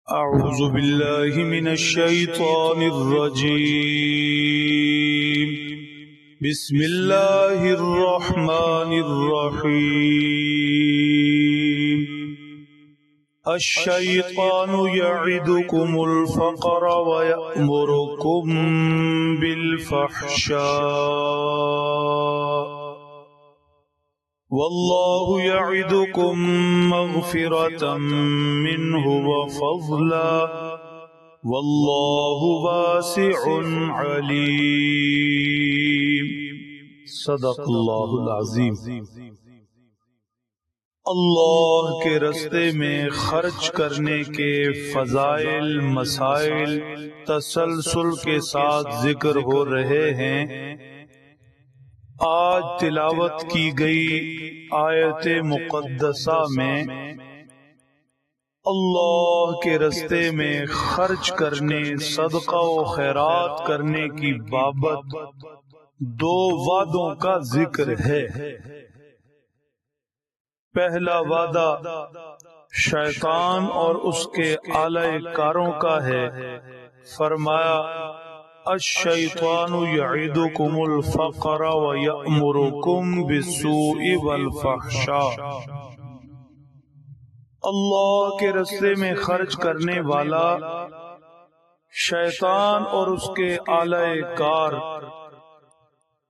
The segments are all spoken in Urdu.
أعوذ بالله من الشيطان الرجيم. بسم الله الرحمن الرحيم. الشيطان يعدكم الفقر ويأمركم بالفحشاء والله يعدكم مغفرة منه وفضلا والله واسع عليم. صدق اللہ العظیم. اللہ کے راستے میں خرچ کرنے کے فضائل مسائل تسلسل کے ساتھ ذکر ہو رہے ہیں. آج تلاوت کی گئی آیت مقدسہ میں اللہ کے راستے میں خرچ کرنے صدقہ و خیرات کرنے کی بابت دو وعدوں کا ذکر ہے. پہلا وعدہ شیطان اور اس کے اعلی کاروں کا ہے. فرمایا الشیطان یعدکم الفقر ویأمرکم بالسوء والفحشاء. اللہ کے راستے میں خرچ کرنے والا شیطان اور اس کے اعلی کار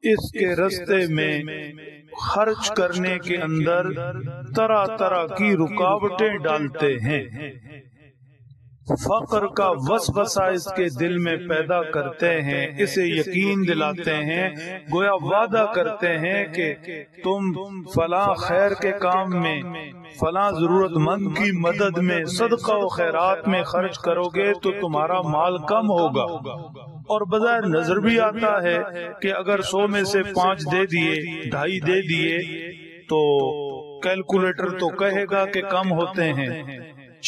اس کے راستے میں خرچ کرنے کے اندر طرح طرح کی رکاوٹیں ڈالتے ہیں. فقر کا وسوسہ اس کے دل میں پیدا کرتے ہیں، اسے یقین دلاتے ہیں، گویا وعدہ کرتے ہیں کہ تم فلاں خیر کے کام میں فلاں ضرورت مند کی مدد میں صدقہ و خیرات میں خرچ کرو گے تو تمہارا مال کم ہوگا. اور بظاہر نظر بھی آتا ہے کہ اگر 100 میں سے 5 دے دیے 2.5 دے دیے تو کیلکولیٹر تو کہے گا کہ کم ہوتے ہیں.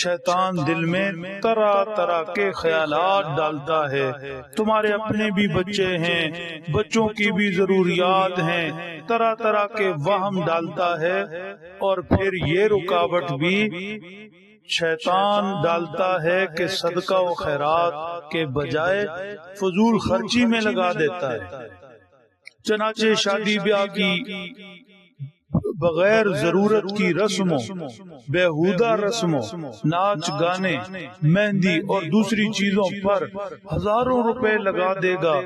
شیطان دل میں طرح طرح کے خیالات ڈالتا ہے. تمہارے اپنے بھی بچے ہیں، بچوں کی بھی ضروریات ہیں، طرح طرح کے وہم ڈالتا ہے. اور پھر یہ رکاوٹ بھی شیطان ڈالتا ہے کہ صدقہ و خیرات کے بجائے فضول خرچی میں لگا دیتا ہے. چنانچہ شادی بیاہ کی بغیر ضرورت کی رسموں، بیہودہ رسموں، ناچ گانے، مہندی اور دوسری چیزوں پر ہزاروں روپے لگا دے گا،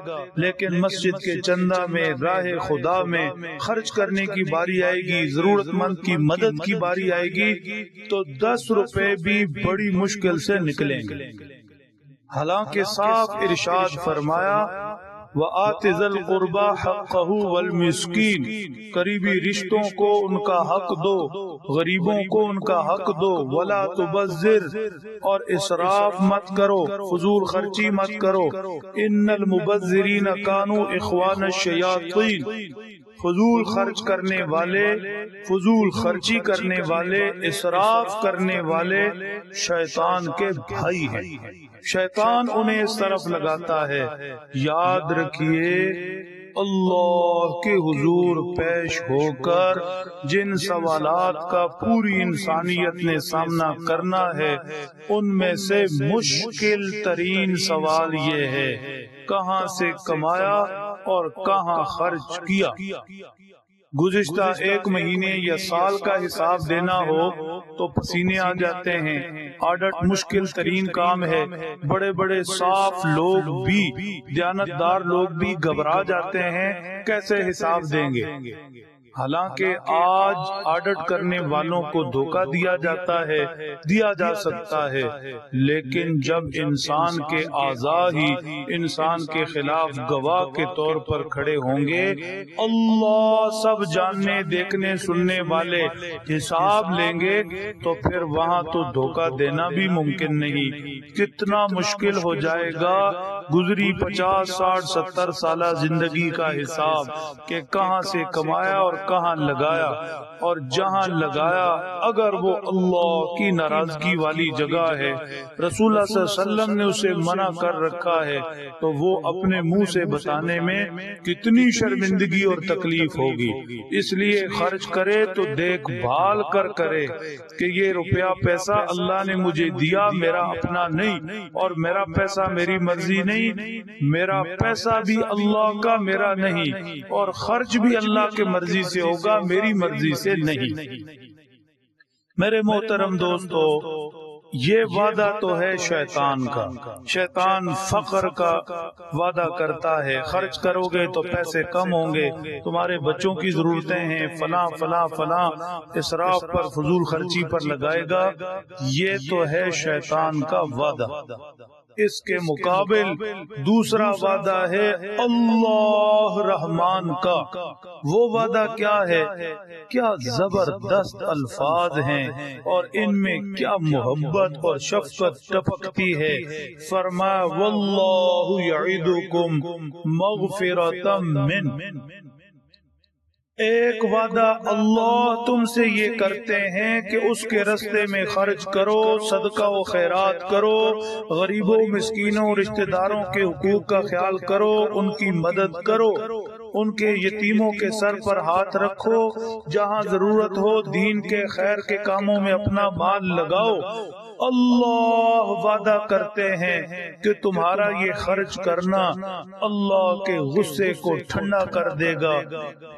لیکن مسجد کے چندہ میں راہ خدا میں خرچ کرنے کی باری آئے گی، ضرورت مند کی مدد کی باری آئے گی تو 10 روپے بھی بڑی مشکل سے نکلیں گے. حالانکہ صاف ارشاد فرمایا وَآتِ ذَا الْقُرْبَى حَقَّهُ وَالْمِسْكِينَ، قریبی رشتوں کو ان کا حق دو، غریبوں کو ان کا حق دو. وَلَا تُبَذِّرْ، اور اسراف مت کرو، فضول خرچی مت کرو. إِنَّ الْمُبَذِّرِينَ كَانُوا إِخْوَانَ الشَّيَاطِينَ، فضول خرچ کرنے والے، فضول خرچی کرنے والے، اسراف کرنے والے شیطان کے بھائی ہیں. شیطان انہیں اس طرف لگاتا ہے. یاد رکھیے اللہ کے حضور پیش ہو کر جن سوالات کا پوری انسانیت نے سامنا کرنا ہے ان میں سے مشکل ترین سوال یہ ہے کہاں سے کمایا اور کہاں خرچ کیا. گزشتہ 1 مہینے یا سال کا حساب دینا ہو تو پسینے آ جاتے ہیں. آڈٹ مشکل ترین کام ہے. بڑے بڑے صاف لوگ بھی، دیانتدار لوگ بھی گھبرا جاتے ہیں کیسے حساب دیں گے. حالانکہ آج آڈٹ کرنے والوں کو دھوکہ دیا جاتا ہے، دیا جا سکتا ہے، لیکن جب انسان کے اعضاء ہی انسان کے خلاف گواہ کے طور پر کھڑے ہوں گے، اللہ سب جاننے دیکھنے سننے والے حساب لیں گے تو پھر وہاں تو دھوکہ دینا بھی ممکن نہیں. کتنا مشکل ہو جائے گا گزری 50 60 70 سالہ زندگی کا حساب کہ کہاں سے کمایا اور کہاں لگایا، اور جہاں لگایا اگر وہ اللہ کی ناراضگی والی جگہ ہے، رسول اللہ صلی اللہ علیہ وسلم نے اسے منع کر رکھا ہے، تو وہ اپنے منہ سے بتانے میں کتنی شرمندگی اور تکلیف ہوگی۔ اس لیے خرچ کرے تو دیکھ بھال کر کرے کہ یہ روپیہ پیسہ اللہ نے مجھے دیا، میرا اپنا نہیں، اور میرا پیسہ میری مرضی نہیں، میرا پیسہ بھی اللہ کا میرا نہیں، اور خرچ بھی اللہ کے مرضی سے ہوگا، میری مرضی سے نہیں۔ میرے محترم دوستو، یہ وعدہ تو ہے شیطان کا۔ شیطان فقر کا وعدہ کرتا ہے، خرچ کرو گے تو پیسے کم ہوں گے، تمہارے بچوں کی ضرورتیں ہیں، فلاں فلاں فلاں، اسراف پر، فضول خرچی پر لگائے گا۔ یہ تو ہے شیطان کا وعدہ۔ اس کے مقابل دوسرا وعدہ ہے اللہ رحمان کا۔ وہ وعدہ کیا ہے؟ کیا زبردست الفاظ ہیں، اور ان میں کیا محبت اور شفقت ٹپکتی ہے۔ فرمایا واللہ یعدکم مغفرۃ من، ایک وعدہ اللہ تم سے یہ کرتے ہیں کہ اس کے راستے میں خرچ کرو، صدقہ و خیرات کرو، غریبوں مسکینوں رشتہ داروں کے حقوق کا خیال کرو، ان کی مدد کرو، ان کے یتیموں کے سر پر ہاتھ رکھو، جہاں ضرورت ہو دین کے خیر کے کاموں میں اپنا مال لگاؤ۔ اللہ وعدہ کرتے ہیں کہ تمہارا یہ خرچ کرنا اللہ کے غصے کو ٹھنڈا کر دے گا۔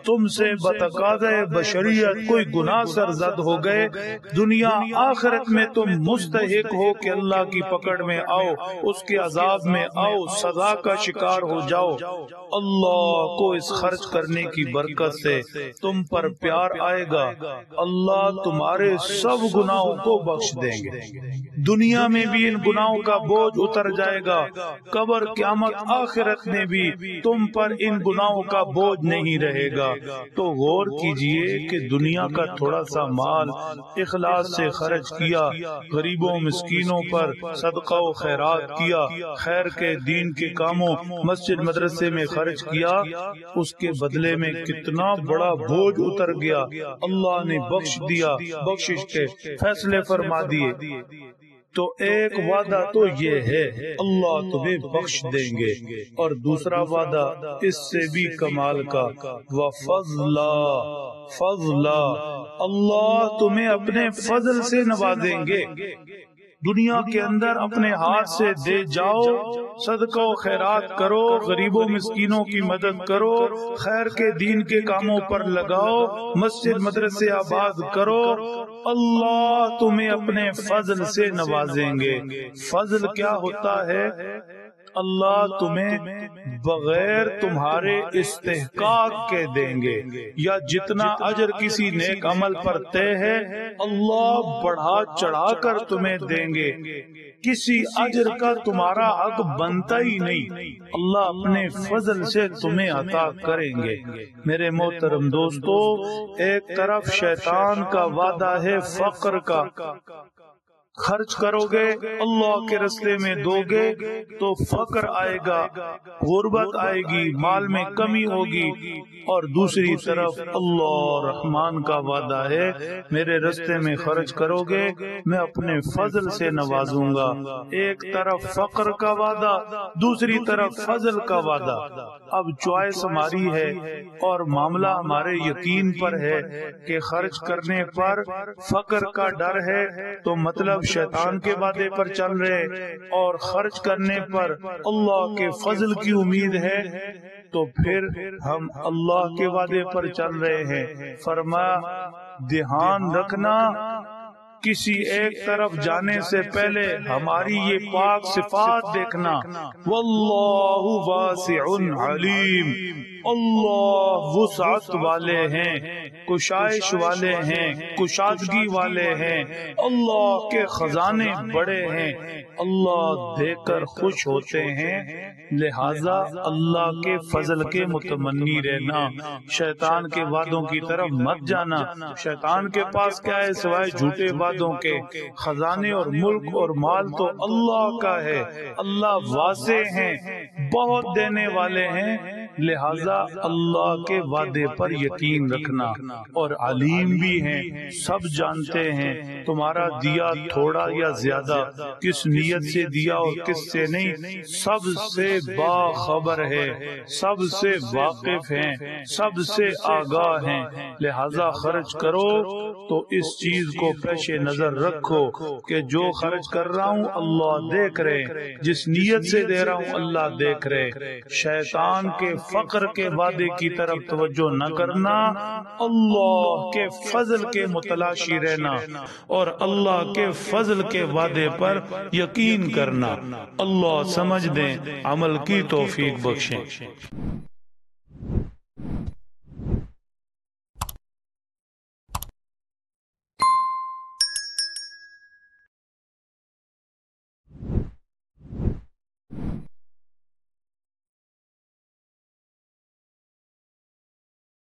تم سے بتقاضۂ بشریت کوئی گناہ سرزد ہو گئے، دنیا آخرت میں تم مستحق ہو کہ اللہ کی پکڑ میں آؤ، اس کے عذاب میں آؤ، سزا کا شکار ہو جاؤ۔ اللہ کو اس خرچ کرنے کی برکت سے تم پر پیار آئے گا، اللہ تمہارے سب گناہوں کو بخش دیں گے۔ دنیا میں بھی ان گناہوں کا بوجھ اتر جائے گا، قبر قیامت آخرت میں بھی تم پر ان گناہوں کا بوجھ نہیں رہے گا۔ تو غور کیجئے کہ دنیا کا تھوڑا سا مال اخلاص سے خرچ کیا، غریبوں مسکینوں پر صدقہ و خیرات کیا، خیر کے دین کے کاموں مسجد مدرسے میں خرچ کیا، اس کے بدلے میں کتنا بڑا بوجھ اتر گیا۔ اللہ نے بخش دیا، بخشش کے فیصلے فرما دیے۔ تو ایک وعدہ تو یہ ہے اللہ تمہیں بخش دیں گے، اور دوسرا وعدہ اس سے بھی کمال کا، وَفَضْلًا، فضلا، اللہ تمہیں اپنے فضل سے نوازیں گے۔ دنیا کے اندر اپنے ہاتھ سے دے جاؤ، صدقہ و خیرات کرو، غریبوں مسکینوں کی مدد کرو، خیر کے دین کے کاموں پر لگاؤ، مسجد مدرسے آباد کرو، اللہ تمہیں اپنے فضل سے نوازیں گے۔ فضل کیا ہوتا ہے؟ اللہ تمہیں بغیر تمہارے استحقاق کے دیں گے، یا جتنا اجر کسی نیک عمل پر طے ہے اللہ بڑھا چڑھا کر تمہیں دیں گے۔ کسی اجر کا تمہارا حق بنتا ہی نہیں، اللہ اپنے فضل سے تمہیں عطا کریں گے۔ میرے محترم دوستو، ایک طرف شیطان کا وعدہ ہے فقر کا، خرچ کرو گے اللہ کے راستے میں دو گے تو فقر آئے گا، غربت آئے گی، مال میں کمی ہوگی، اور دوسری طرف اللہ رحمان کا وعدہ ہے میرے راستے میں خرچ کرو گے میں اپنے فضل سے نوازوں گا۔ ایک طرف فقر کا وعدہ، دوسری طرف فضل کا وعدہ۔ اب چوائس ہماری ہے اور معاملہ ہمارے یقین پر ہے کہ خرچ کرنے پر فقر کا ڈر ہے تو مطلب شیطان کے وعدے پر چل رہے، اور خرچ کرنے پر اللہ کے فضل کی امید ہے تو پھر ہم اللہ کے وعدے پر چل رہے ہیں۔ فرمایا دھیان رکھنا، کسی ایک طرف جانے سے پہلے ہماری یہ پاک صفات دیکھنا، واللہ واسع علیم، اللہ وسعت والے ہیں، کشائش والے ہیں، کشادگی والے ہیں، اللہ کے خزانے بڑے ہیں، اللہ دے کر خوش ہوتے ہیں، لہذا اللہ کے فضل کے متمنی رہنا، شیطان کے وعدوں کی طرف مت جانا۔ شیطان کے پاس کیا ہے سوائے جھوٹے وعدوں کے؟ خزانے اور ملک اور مال تو اللہ کا ہے، اللہ واسع ہیں، بہت دینے والے ہیں، لہذا اللہ کے وعدے پر یقین رکھنا، اور علیم بھی ہیں، سب جانتے ہیں تمہارا دیا تھوڑا یا زیادہ، کس نیت سے دیا اور کس سے نہیں، سب سے باخبر ہے، سب سے واقف ہیں، سب سے آگاہ ہیں۔ لہذا خرچ کرو تو اس چیز کو پیش نظر رکھو کہ جو خرچ کر رہا ہوں اللہ دیکھ رہے، جس نیت سے دے رہا ہوں اللہ دیکھ رہے۔ شیطان کے فقر کے وعدے کی طرف توجہ نہ کرنا، اللہ کے فضل کے متلاشی رہنا اور اللہ کے فضل کے وعدے پر یقین کرنا۔ اللہ سمجھ دیں، عمل کی توفیق بخشیں۔